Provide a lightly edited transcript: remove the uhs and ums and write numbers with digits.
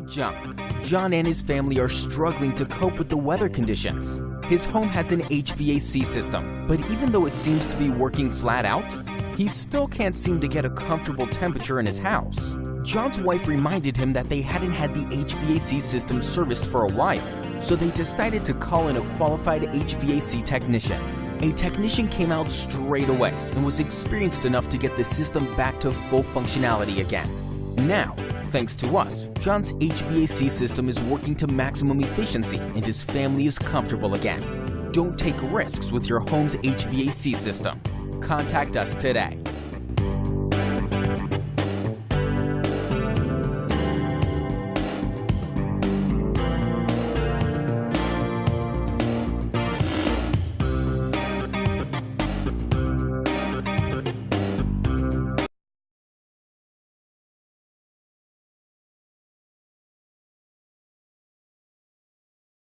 John and his family are struggling to cope with the weather conditions. His home has an HVAC system, but even though it seems to be working flat out, he still can't seem to get a comfortable temperature in his house. John's wife reminded him that they hadn't had the HVAC system serviced for a while, so they decided to call in a qualified HVAC technician. A technician came out straight away and was experienced enough to get the system back to full functionality again. Now, thanks to us, John's HVAC system is working to maximum efficiency and his family is comfortable again. Don't take risks with your home's HVAC system. Contact us today.